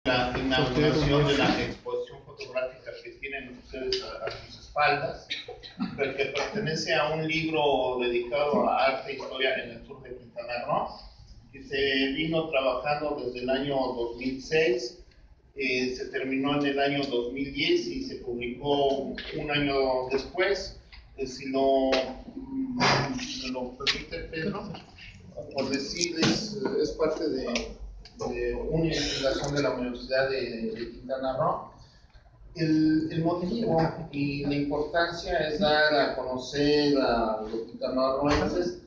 La inauguración de la exposición fotográfica que tienen ustedes a sus espaldas, que pertenece a un libro dedicado a arte e historia en el sur de Quintana Roo, que se vino trabajando desde el año 2006, se terminó en el año 2010 y se publicó un año después. Si lo permite Pedro, por decir, es parte de una investigación de la Universidad de Quintana Roo. El motivo y la importancia es dar a conocer a los quintanarroenses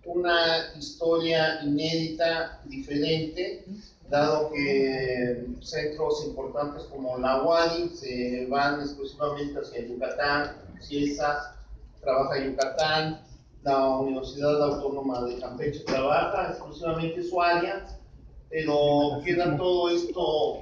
una historia inédita, diferente, dado que centros importantes como la UADY se van exclusivamente hacia Yucatán, Ciesas trabaja Yucatán, la Universidad Autónoma de Campeche trabaja exclusivamente su área, pero queda todo esto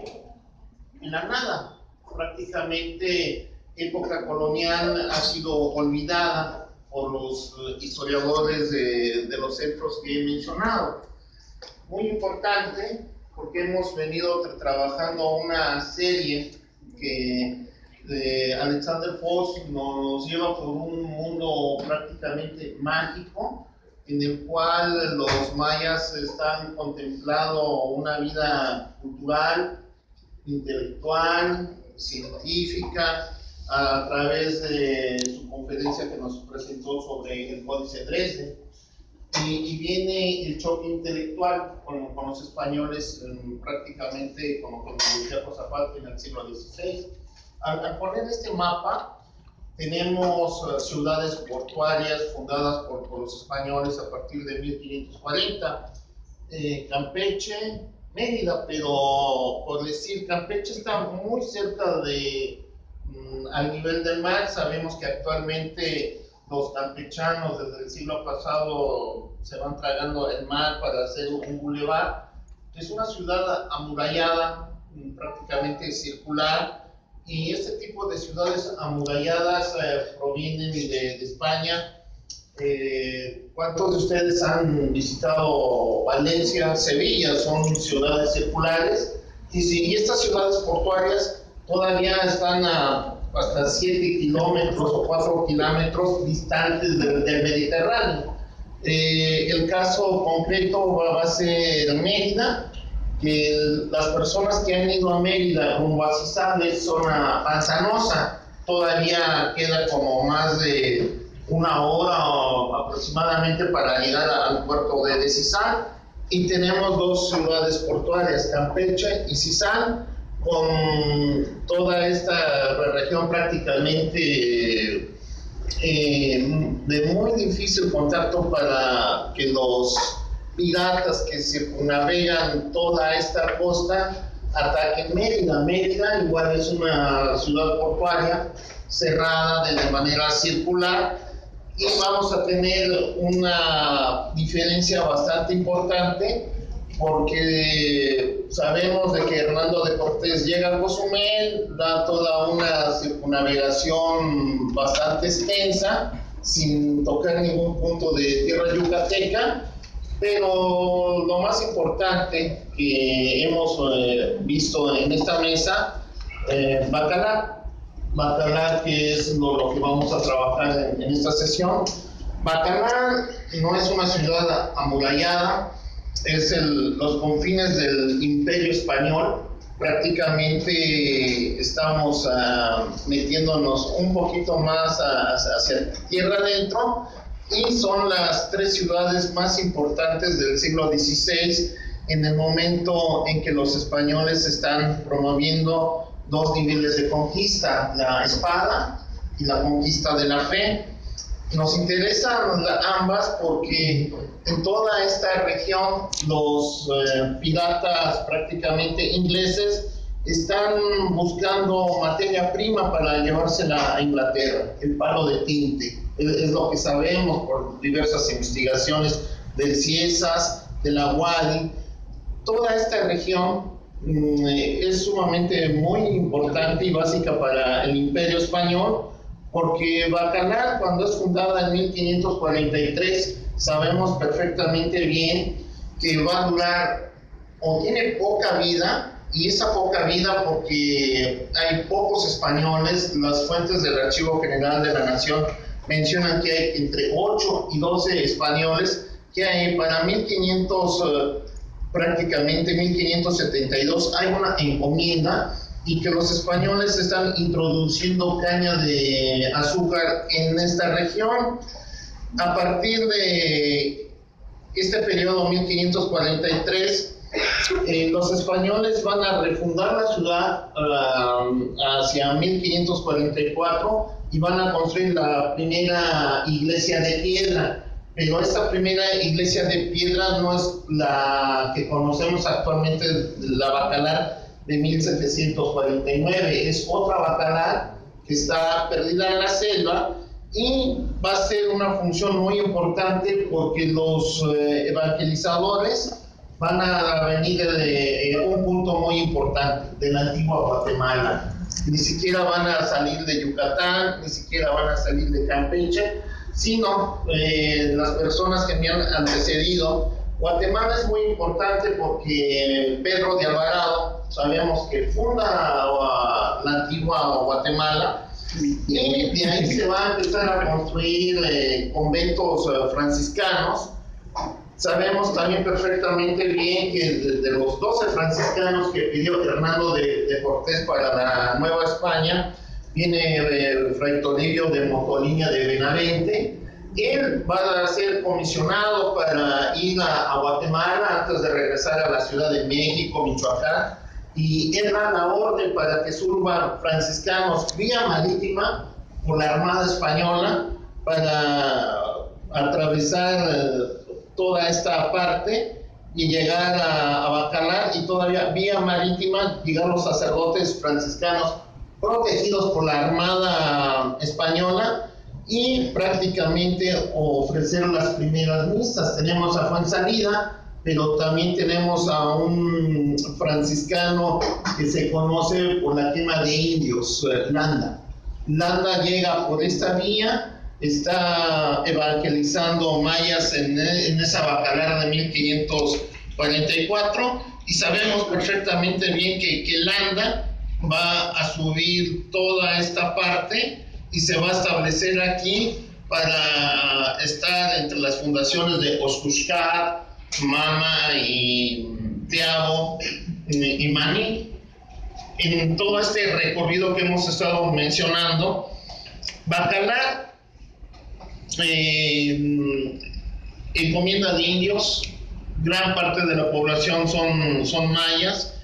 en la nada. Prácticamente época colonial ha sido olvidada por los historiadores de los centros que he mencionado. Muy importante porque hemos venido trabajando una serie que Alexander Foss nos lleva por un mundo prácticamente mágico, en el cual los mayas están contemplando una vida cultural, intelectual, científica, a través de su conferencia que nos presentó sobre el Códice de Dresde. Y viene el choque intelectual con los españoles, prácticamente con Luis Zapata en el siglo XVI. Al poner este mapa, tenemos ciudades portuarias fundadas por los españoles a partir de 1540, Campeche, Mérida, pero por decir, Campeche está muy cerca al nivel del mar. Sabemos que actualmente los campechanos desde el siglo pasado se van tragando el mar para hacer un bulevar. Es una ciudad amurallada, prácticamente circular, y este tipo de ciudades amuralladas provienen de España. ¿Cuántos de ustedes han visitado Valencia, Sevilla? Son ciudades circulares, y estas ciudades portuarias todavía están hasta 7 kilómetros o 4 kilómetros distantes del Mediterráneo. El caso concreto va a ser Mérida, que las personas que han ido a Mérida rumbo a Cisales, zona pantanosa, todavía queda como más de una hora aproximadamente para llegar al puerto de Cisal, y tenemos dos ciudades portuarias, Campeche y Cisal, con toda esta región prácticamente de muy difícil contacto para que los piratas que circunnavegan toda esta costa ataquen Mérida. Mérida igual es una ciudad portuaria cerrada de manera circular, y vamos a tener una diferencia bastante importante porque sabemos de que Hernando de Cortés llega a Cozumel, da toda una circunnavegación bastante extensa sin tocar ningún punto de tierra yucateca, pero lo más importante que hemos visto en esta mesa, Bacalar, que es lo que vamos a trabajar en esta sesión. Bacalar no es una ciudad amurallada, es los confines del Imperio Español. Prácticamente estamos metiéndonos un poquito más hacia tierra adentro, y son las 3 ciudades más importantes del siglo XVI, en el momento en que los españoles están promoviendo 2 niveles de conquista, la espada y la conquista de la fe. Nos interesan ambas porque en toda esta región los piratas prácticamente ingleses están buscando materia prima para llevársela a Inglaterra, el palo de tinte. Es lo que sabemos por diversas investigaciones del Ciesas, de la UADY. Toda esta región es sumamente muy importante y básica para el Imperio Español, porque Bacalar, cuando es fundada en 1543, sabemos perfectamente bien que va a durar o tiene poca vida y esa poca vida porque hay pocos españoles. Las fuentes del Archivo General de la Nación mencionan que hay entre 8 y 12 españoles, que hay para 1500, prácticamente 1572, hay una encomienda, y que los españoles están introduciendo caña de azúcar en esta región. A partir de este periodo 1543, los españoles van a refundar la ciudad hacia 1544 y van a construir la primera iglesia de piedra. Pero esta primera iglesia de piedra no es la que conocemos actualmente, la Bacalar de 1749, es otra Bacalar que está perdida en la selva, y va a ser una función muy importante porque los evangelizadores van a venir de un punto muy importante de la antigua Guatemala. Ni siquiera van a salir de Yucatán, ni siquiera van a salir de Campeche, sino las personas que me han antecedido. Guatemala es muy importante porque Pedro de Alvarado, sabemos que funda la antigua Guatemala, y de ahí se va a empezar a construir conventos franciscanos. Sabemos también perfectamente bien que de los 12 franciscanos que pidió Hernando de Cortés para la Nueva España, viene Fray Toribio de Motolinía de Benavente. Él va a ser comisionado para ir a Guatemala antes de regresar a la Ciudad de México, Michoacán, y él da la orden para que surban franciscanos vía marítima por la Armada Española para atravesar toda esta parte y llegar a Bacalar, y todavía vía marítima llegar los sacerdotes franciscanos protegidos por la Armada Española, y prácticamente ofrecer las primeras misas. Tenemos a Fuensalida, pero también tenemos a un franciscano que se conoce por la quema de indios, Landa. Landa llega por esta vía, está evangelizando mayas en esa Bacalar de 1544, y sabemos perfectamente bien que Landa va a subir toda esta parte y se va a establecer aquí para estar entre las fundaciones de Oscuxcat, Mama y Teabo y Maní. En todo este recorrido que hemos estado mencionando, Bacalar, encomienda de indios, gran parte de la población son mayas,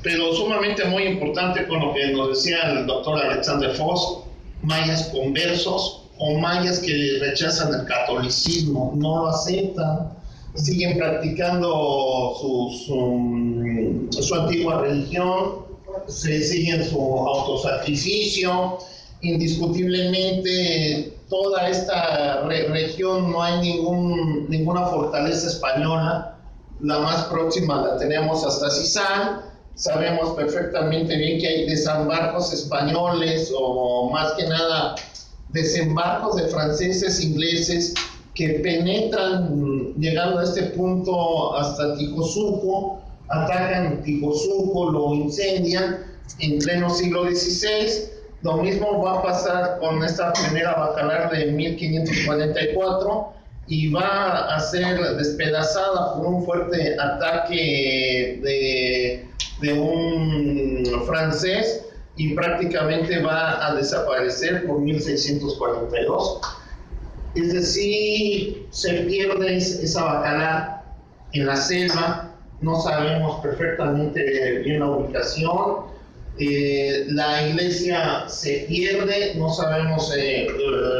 pero sumamente muy importante con lo que nos decía el doctor Alexander Foss, mayas conversos o mayas que rechazan el catolicismo, no lo aceptan, siguen practicando su antigua religión, siguen su autosacrificio. Indiscutiblemente toda esta región no hay ninguna fortaleza española. La más próxima la tenemos hasta Cizán. Sabemos perfectamente bien que hay desembarcos españoles, o más que nada desembarcos de franceses, ingleses, que penetran llegando a este punto hasta Tijosuco, atacan Tijosuco, lo incendian en pleno siglo XVI. Lo mismo va a pasar con esta primera Bacalar de 1544, y va a ser despedazada por un fuerte ataque de un francés, y prácticamente va a desaparecer por 1642. Es decir, se pierde esa Bacalar en la selva, no sabemos perfectamente bien la ubicación. La iglesia se pierde, no sabemos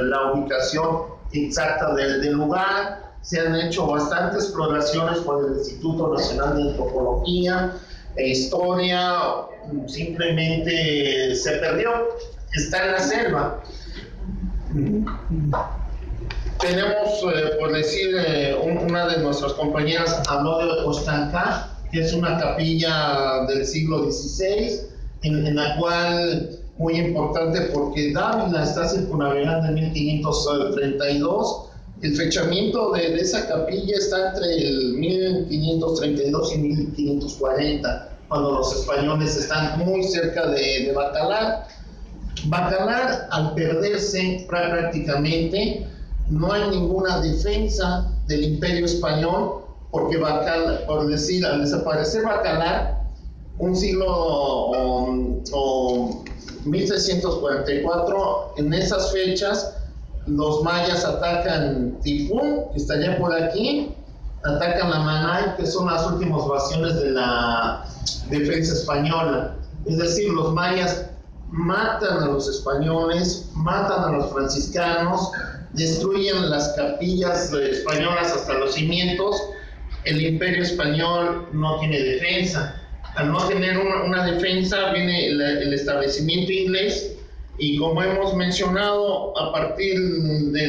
la ubicación exacta del lugar. Se han hecho bastantes exploraciones por el Instituto Nacional de Antropología e Historia, simplemente se perdió, está en la selva. Tenemos, por decir, una de nuestras compañeras habló de Ostancá, que es una capilla del siglo XVI, en la cual, muy importante porque Dávila está circunnavegando en 1532. El fechamiento de esa capilla está entre el 1532 y 1540, cuando los españoles están muy cerca de Bacalar. Bacalar, al perderse prácticamente, no hay ninguna defensa del Imperio Español, porque Bacalar, por decir, al desaparecer Bacalar, un siglo o 1644, en esas fechas, los mayas atacan Tipún, que está allá por aquí, atacan la Manay, que son las últimas bastiones de la defensa española. Es decir, los mayas matan a los españoles, matan a los franciscanos, destruyen las capillas españolas hasta los cimientos. El Imperio Español no tiene defensa. Al no tener una defensa, viene el establecimiento inglés, y como hemos mencionado, a partir de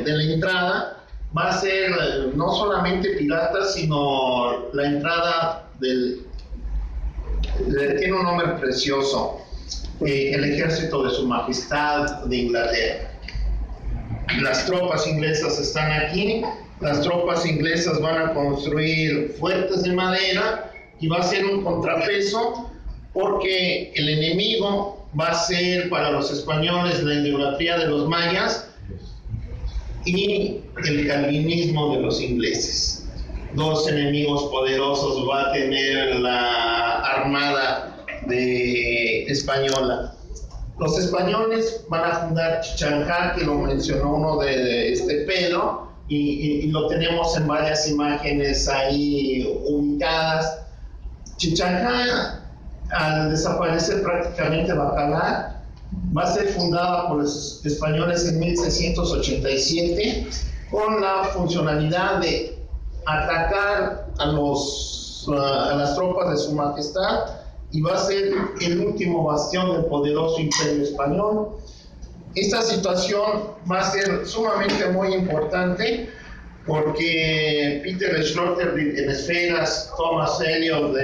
la entrada, va a ser no solamente piratas, sino la entrada tiene un nombre precioso, el ejército de su majestad de Inglaterra. Las tropas inglesas están aquí. Las tropas inglesas van a construir fuertes de madera y va a ser un contrapeso, porque el enemigo va a ser para los españoles la idolatría de los mayas y el calvinismo de los ingleses. Dos enemigos poderosos va a tener la armada española. Los españoles van a fundar Chichanjá, que lo mencionó uno de Pedro, y lo tenemos en varias imágenes ahí ubicadas. Chichanjá, al desaparecer prácticamente Bacalar, va a ser fundada por los españoles en 1687 con la funcionalidad de atacar a las tropas de su majestad, y va a ser el último bastión del poderoso Imperio Español. Esta situación va a ser sumamente muy importante, porque Peter Schroeder en Esferas, Thomas Elliot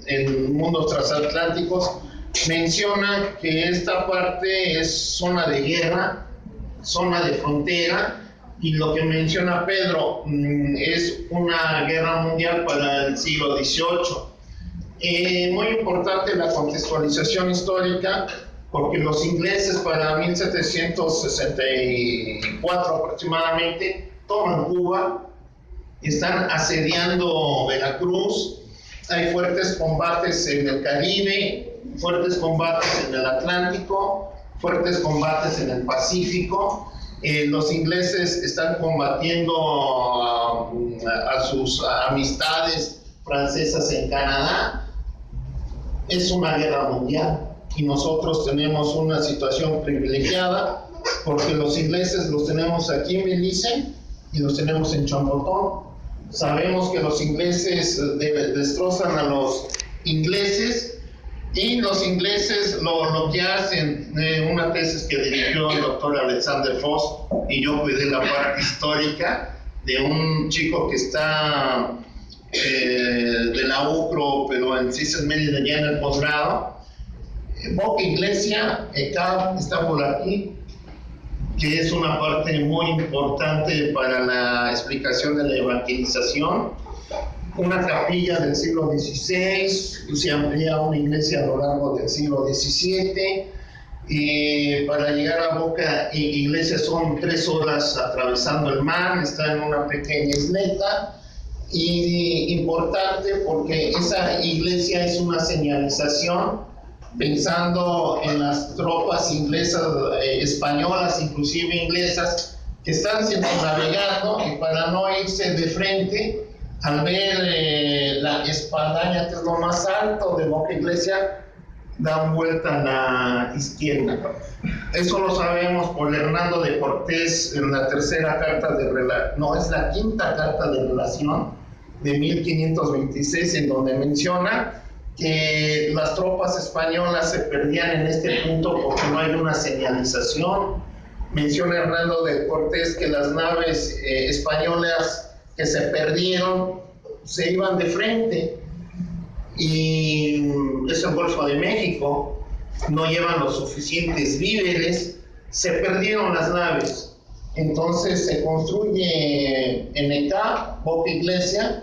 en Mundos Transatlánticos, menciona que esta parte es zona de guerra, zona de frontera, y lo que menciona Pedro es una guerra mundial para el siglo XVIII. Muy importante la contextualización histórica, porque los ingleses para 1764 aproximadamente toman Cuba, están asediando Veracruz, hay fuertes combates en el Caribe, fuertes combates en el Atlántico, fuertes combates en el Pacífico. Los ingleses están combatiendo a sus amistades francesas en Canadá. Es una guerra mundial, y nosotros tenemos una situación privilegiada, porque los ingleses los tenemos aquí en Belice y los tenemos en Champotón. Sabemos que los ingleses destrozan a los ingleses, y los ingleses lo que hacen, una tesis que dirigió el doctor Alexander Foss, y yo cuidé la parte histórica de un chico que está de la UCRO, pero en ciencias medias ya en el posgrado. Boca Iglesia, ECAP, está por aquí, que es una parte muy importante para la explicación de la evangelización. Una capilla del siglo XVI, se amplía una iglesia a lo largo del siglo XVII. Para llegar a Boca Iglesia son 3 horas atravesando el mar, está en una pequeña isleta. Y importante porque esa iglesia es una señalización, pensando en las tropas inglesas, españolas, inclusive inglesas, que están navegando, y para no irse de frente, al ver la espadaña, que es lo más alto de Boca Iglesia, dan vuelta a la izquierda. Eso lo sabemos por Hernando de Cortés en la tercera carta es la quinta carta de relación de 1526, en donde menciona que las tropas españolas se perdían en este punto porque no hay una señalización. Menciona Hernando de Cortés que las naves españolas que se perdieron se iban de frente, y es el Golfo de México, no llevan los suficientes víveres, se perdieron las naves. Entonces se construye en ECAP, Boca Iglesia,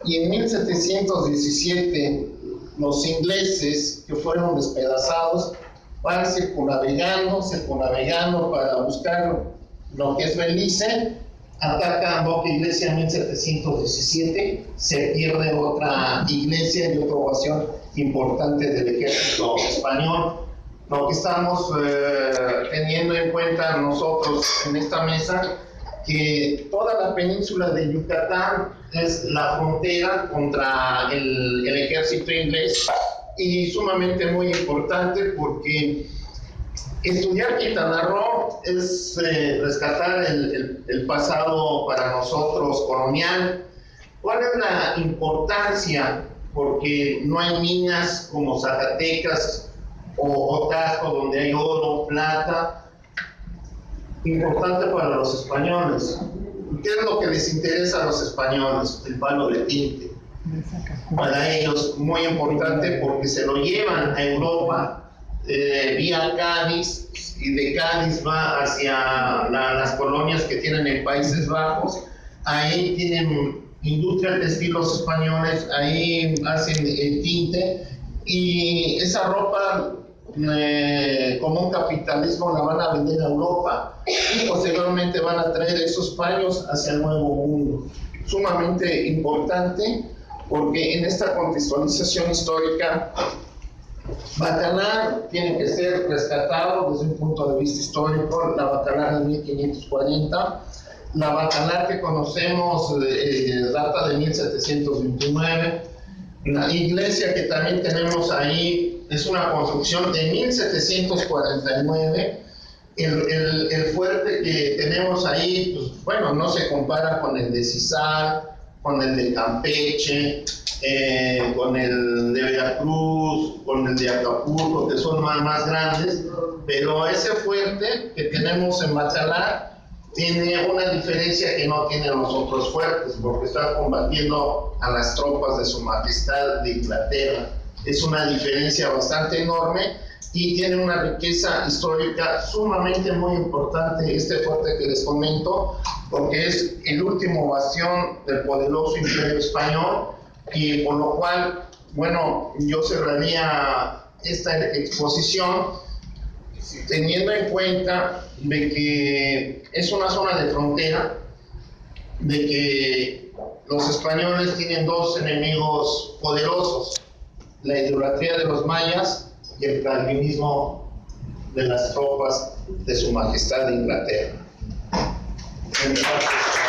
y en 1717 los ingleses, que fueron despedazados, van circunnavegando para buscar lo que es Belice, atacan Boca Iglesia en 1717, se pierde otra iglesia y otra ovación importante del ejército español. Lo que estamos teniendo en cuenta nosotros en esta mesa, que toda la península de Yucatán es la frontera contra el ejército inglés, y sumamente muy importante porque estudiar Quintana Roo es rescatar el pasado para nosotros colonial. ¿Cuál es la importancia? Porque no hay minas como Zacatecas o Tasco donde hay oro, plata. Importante para los españoles. ¿Qué es lo que les interesa a los españoles? El palo de tinte. Para ellos muy importante porque se lo llevan a Europa vía Cádiz, y de Cádiz va hacia las colonias que tienen en Países Bajos. Ahí tienen industria textil los españoles, ahí hacen el tinte, y esa ropa como un capitalismo la van a vender a Europa, y posteriormente van a traer esos paños hacia el Nuevo Mundo. Sumamente importante porque en esta contextualización histórica, Bacalar tiene que ser rescatado desde un punto de vista histórico. La Bacalar de 1540, la Bacalar que conocemos data de 1729. La iglesia que también tenemos ahí es una construcción de 1749. El fuerte que tenemos ahí, pues bueno, no se compara con el de Cizal, con el de Campeche, con el de Veracruz, con el de Acapulco, que son más grandes, pero ese fuerte que tenemos en Bacalar tiene una diferencia que no tienen los otros fuertes, porque están combatiendo a las tropas de Su Majestad de Inglaterra. Es una diferencia bastante enorme y tiene una riqueza histórica sumamente muy importante este fuerte que les comento, porque es el último bastión del poderoso Imperio Español, y por lo cual, bueno, yo cerraría esta exposición teniendo en cuenta de que es una zona de frontera, de que los españoles tienen dos enemigos poderosos: la idolatría de los mayas y el calvinismo de las tropas de Su Majestad de Inglaterra. Gracias.